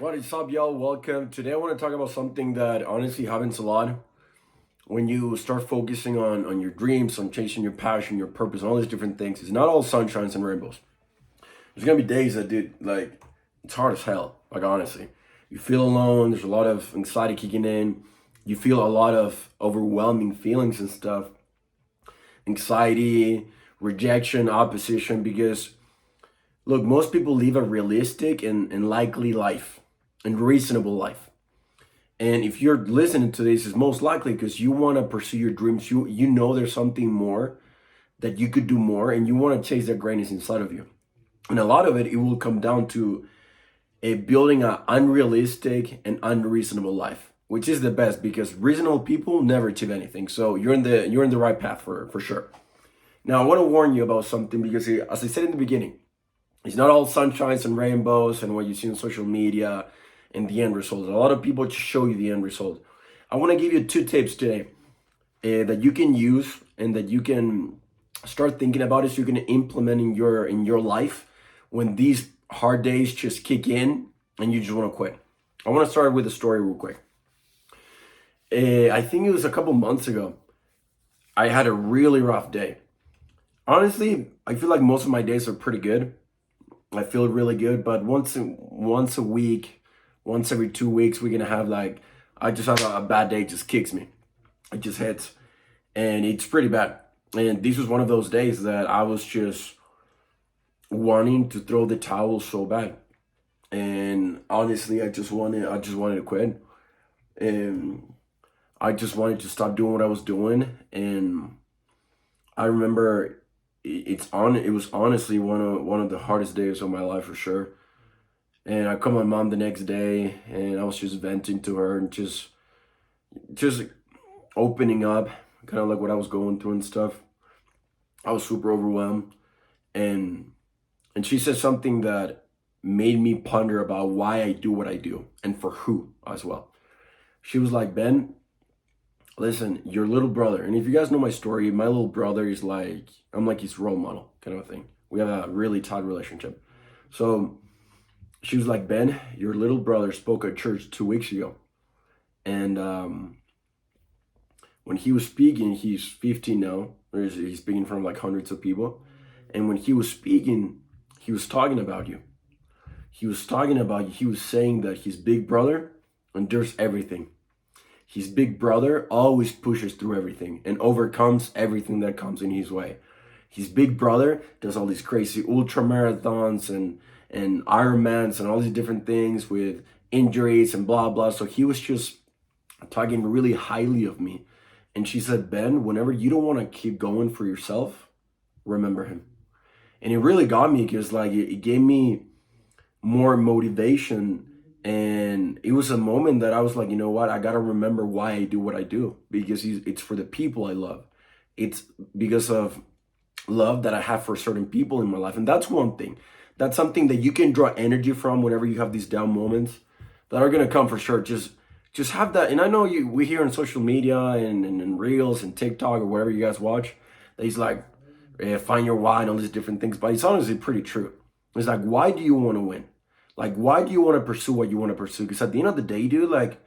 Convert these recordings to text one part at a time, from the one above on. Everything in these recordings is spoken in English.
What is up, y'all? Welcome. Today I want to talk about something that honestly happens a lot when you start focusing on your dreams, on chasing your passion, your purpose, and all these different things. It's not all sunshines and rainbows. There's gonna be days that it's hard as hell. Like honestly, you feel alone. There's a lot of anxiety kicking in. You feel a lot of overwhelming feelings and stuff, anxiety, rejection, opposition. Because look, most people live a realistic and likely life, and reasonable life. And if you're listening to this, it's most likely because you want to pursue your dreams. You know there's something more that you could do more, and you want to chase that greatness inside of you. And a lot of it will come down to a building an unrealistic and unreasonable life, which is the best because reasonable people never achieve anything. So you're in the right path for sure. Now I want to warn you about something because as I said in the beginning, it's not all sunshines and rainbows and what you see on social media and the end result. A lot of people just show you the end result. I want to give you two tips today that you can use and that you can start thinking about it so you can implement in your life when these hard days just kick in and you just want to quit. I want to start with a story real quick. I think it was a couple months ago. I had a really rough day. Honestly, I feel like most of my days are pretty good. I feel really good, but once a week, once every 2 weeks, we're gonna have like I just have a bad day. It just kicks me. It just hits, and it's pretty bad. And this was one of those days that I was just wanting to throw the towel so bad. And honestly, I just wanted to quit, and I just wanted to stop doing what I was doing. And I remember it was honestly one of the hardest days of my life for sure. And I called my mom the next day, and I was just venting to her and just opening up, kind of like what I was going through and stuff. I was super overwhelmed, and she said something that made me ponder about why I do what I do and for who as well. She was like, Ben, listen, your little brother, and if you guys know my story, my little brother is like, I'm like his role model kind of a thing. We have a really tight relationship. So she was like, Ben, your little brother spoke at church 2 weeks ago. And when he was speaking, he's 15 now. He's speaking in front of like hundreds of people. And when he was speaking, he was talking about you. He was talking about you. He was saying that his big brother endures everything. His big brother always pushes through everything and overcomes everything that comes in his way. His big brother does all these crazy ultra marathons and Ironmans and all these different things with injuries and blah blah. So he was just talking really highly of me. And she said, Ben, whenever you don't want to keep going for yourself, remember him. And it really got me because like it gave me more motivation. And it was a moment that I was like, you know what? I got to remember why I do what I do because it's for the people I love. It's because of love that I have for certain people in my life. And that's one thing. That's something that you can draw energy from whenever you have these down moments that are going to come for sure. Just have that. And I know we hear on social media and reels and TikTok or wherever you guys watch that he's like, find your why and all these different things. But it's honestly pretty true. It's like, why do you want to win? Like, why do you want to pursue what you want to pursue? Because at the end of the day, dude, like,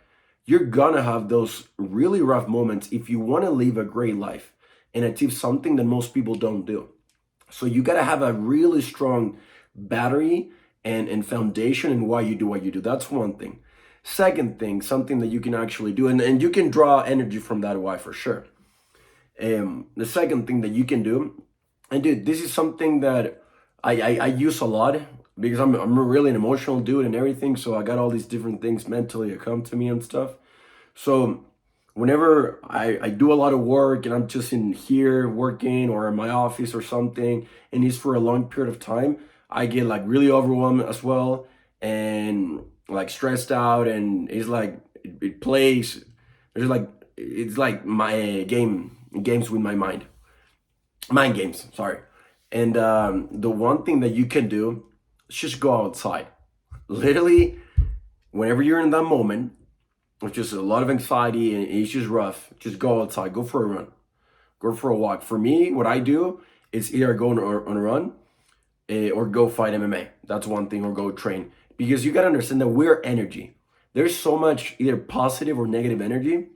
you're gonna have those really rough moments if you want to live a great life and achieve something that most people don't do. So you gotta have a really strong battery and foundation in why you do what you do. That's one thing. Second thing, something that you can actually do, and you can draw energy from that why for sure. The second thing that you can do, and dude, this is something that I use a lot because I'm really an emotional dude and everything. So I got all these different things mentally that come to me and stuff. So whenever I do a lot of work and I'm just in here working or in my office or something, and it's for a long period of time, I get like really overwhelmed as well and like stressed out, and it's like it plays. There's like it's like my games with my mind games. Sorry. And the one thing that you can do is just go outside. Literally, whenever you're in that moment, with just a lot of anxiety and it's just rough, just go outside, go for a run, go for a walk. For me, what I do is either go on a run or go fight MMA. That's one thing, or go train. because you got to understand that we're energy. There's so much either positive or negative energy.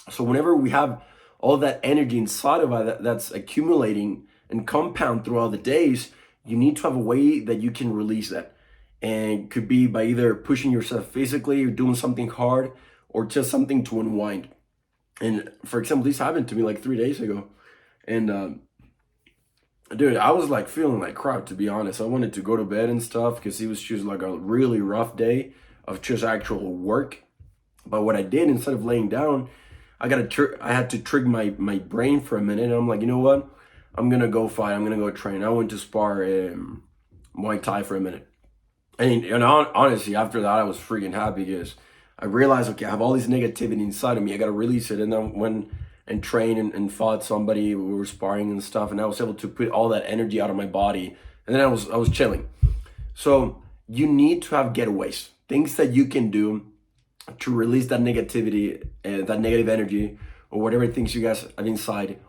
So whenever we have all that energy inside of us that's accumulating and compound throughout the days, you need to have a way that you can release that. And it could be by either pushing yourself physically or doing something hard or just something to unwind. And for example, this happened to me like 3 days ago. And dude, I was like feeling like crap, to be honest. I wanted to go to bed and stuff because it was just like a really rough day of just actual work. But what I did, instead of laying down, I had to trick my brain for a minute. And I'm like, you know what? I'm gonna go fight. I'm gonna go train. I went to spar Muay Thai for a minute. And honestly, after that, I was freaking happy because I realized, okay, I have all this negativity inside of me. I gotta release it. And then went and trained and fought somebody. We were sparring and stuff, and I was able to put all that energy out of my body. And then I was chilling. So you need to have getaways, things that you can do to release that negativity and that negative energy or whatever things you guys have inside.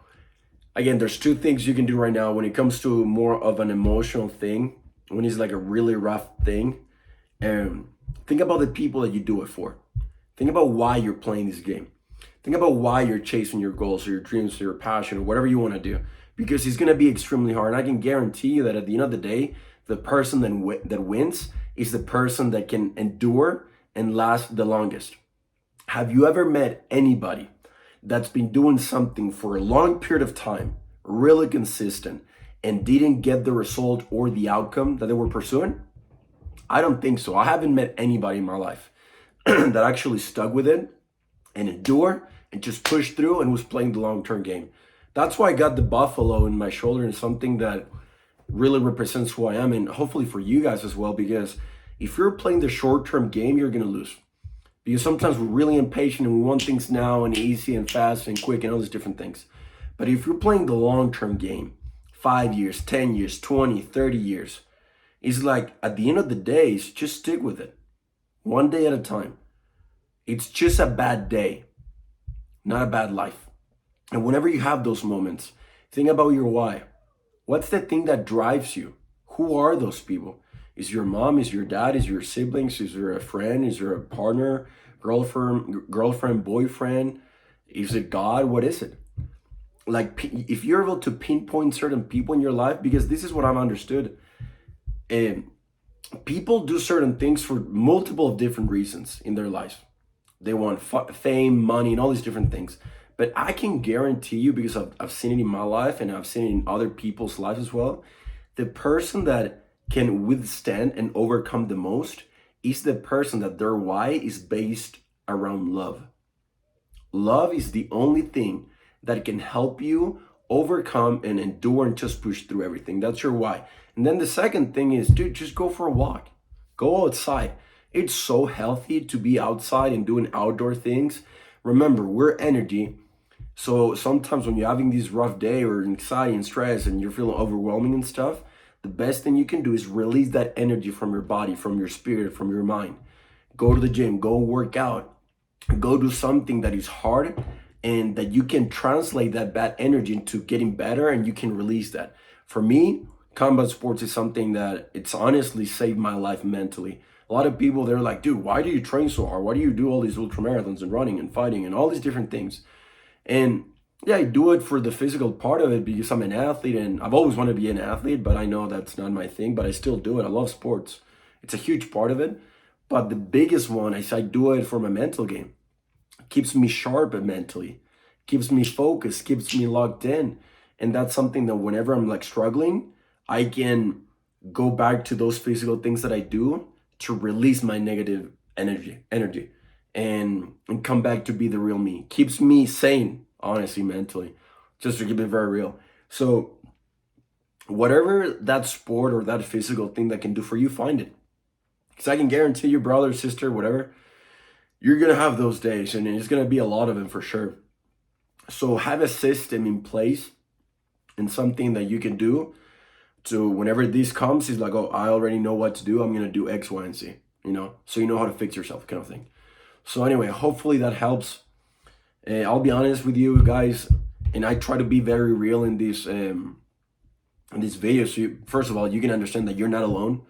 Again, there's two things you can do right now when it comes to more of an emotional thing, when it's like a really rough thing. Think about the people that you do it for. Think about why you're playing this game. Think about why you're chasing your goals or your dreams or your passion or whatever you want to do. Because it's going to be extremely hard. And I can guarantee you that at the end of the day, the person that wins is the person that can endure and last the longest. Have you ever met anybody that's been doing something for a long period of time, really consistent, and didn't get the result or the outcome that they were pursuing? I don't think so. I haven't met anybody in my life that actually stuck with it and endured and just pushed through and was playing the long-term game. That's why I got the buffalo in my shoulder and something that really represents who I am, and hopefully for you guys as well, because if you're playing the short-term game, you're going to lose. Because sometimes we're really impatient and we want things now and easy and fast and quick and all these different things. But if you're playing the long-term game, 5 years, 10 years, 20, 30 years, it's like at the end of the day, it's just stick with it. One day at a time. It's just a bad day, not a bad life. And whenever you have those moments, think about your why. What's the thing that drives you? Who are those people? Is your mom? Is your dad? Is your siblings? Is there a friend? Is there a partner, girlfriend, boyfriend? Is it God? What is it? Like, if you're able to pinpoint certain people in your life, because this is what I've understood. People do certain things for multiple of different reasons in their lives. They want fame, money, and all these different things. But I can guarantee you, because I've seen it in my life and I've seen it in other people's lives as well, the person that can withstand and overcome the most is the person that their why is based around love. Love is the only thing that can help you overcome and endure and just push through everything. That's your why. And then the second thing is, dude, just go for a walk. Go outside. It's so healthy to be outside and doing outdoor things. Remember, we're energy. So sometimes when you're having this rough day or anxiety and stress and you're feeling overwhelming and stuff, the best thing you can do is release that energy from your body, from your spirit, from your mind. Go to the gym, go work out, go do something that is hard and that you can translate that bad energy into getting better and you can release that. For me, combat sports is something that it's honestly saved my life mentally. A lot of people, they're like, dude, why do you train so hard? Why do you do all these ultra marathons and running and fighting and all these different things? And yeah, I do it for the physical part of it because I'm an athlete and I've always wanted to be an athlete, but I know that's not my thing, but I still do it. I love sports. It's a huge part of it. But the biggest one is I do it for my mental game. It keeps me sharp mentally, keeps me focused, keeps me locked in. And that's something that whenever I'm like struggling, I can go back to those physical things that I do to release my negative energy and come back to be the real me. Keeps me sane, honestly, mentally, just to keep it very real. So whatever that sport or that physical thing that can do for you, find it. Because I can guarantee you, brother, sister, whatever, you're going to have those days and it's going to be a lot of them for sure. So have a system in place and something that you can do to whenever this comes, is like, oh, I already know what to do. I'm going to do X, Y, and Z, so you know how to fix yourself kind of thing. So anyway, hopefully that helps. I'll be honest with you guys, and I try to be very real in this video. So first of all, you can understand that you're not alone.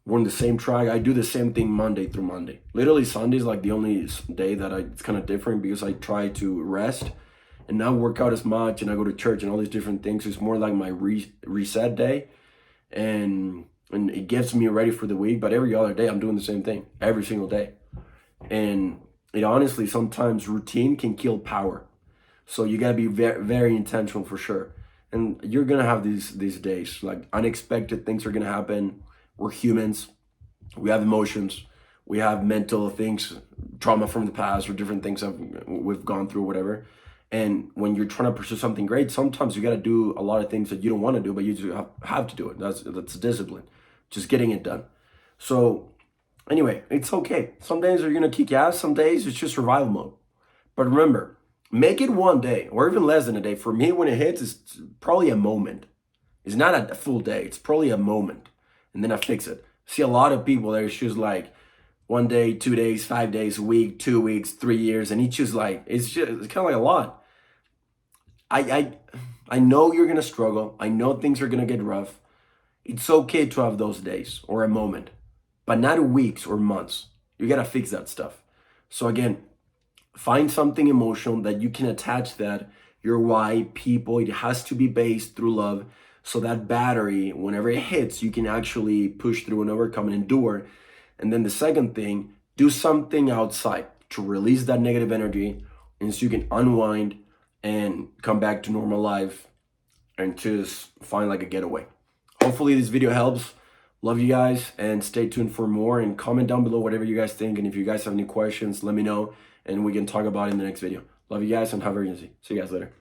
we're on the same track. I do the same thing Monday through Monday. Literally Sunday is like the only day that it's kind of different because I try to rest and not work out as much, and I go to church and all these different things. It's more like my reset day, and it gets me ready for the week. But every other day I'm doing the same thing every single day. And it honestly, sometimes routine can kill power. So you gotta be very, very intentional for sure. And you're gonna have these days, like unexpected things are gonna happen. We're humans. We have emotions. We have mental things, trauma from the past, or different things that we've gone through, whatever. And when you're trying to pursue something great, sometimes you got to do a lot of things that you don't want to do, but you just have to do it. That's discipline, just getting it done. So anyway, it's okay. Some days you're gonna kick ass. Some days it's just survival mode. But remember, make it one day or even less than a day. For me, when it hits, it's probably a moment. It's not a full day. It's probably a moment, and then I fix it. See a lot of people that it's just like 1 day, 2 days, 5 days, a week, 2 weeks, 3 years, and it's just like it's kind of like a lot. I know you're gonna struggle. I know things are gonna get rough. It's okay to have those days or a moment, but not weeks or months. You gotta fix that stuff. So again, find something emotional that you can attach that your why, people. It has to be based through love. So that battery, whenever it hits, you can actually push through and overcome and endure. And then the second thing, do something outside to release that negative energy, and so you can unwind and come back to normal life and just find like a getaway. Hopefully this video helps. Love you guys, and stay tuned for more, and comment down below whatever you guys think. And if you guys have any questions, let me know and we can talk about it in the next video. Love you guys and have a great day. See you guys later.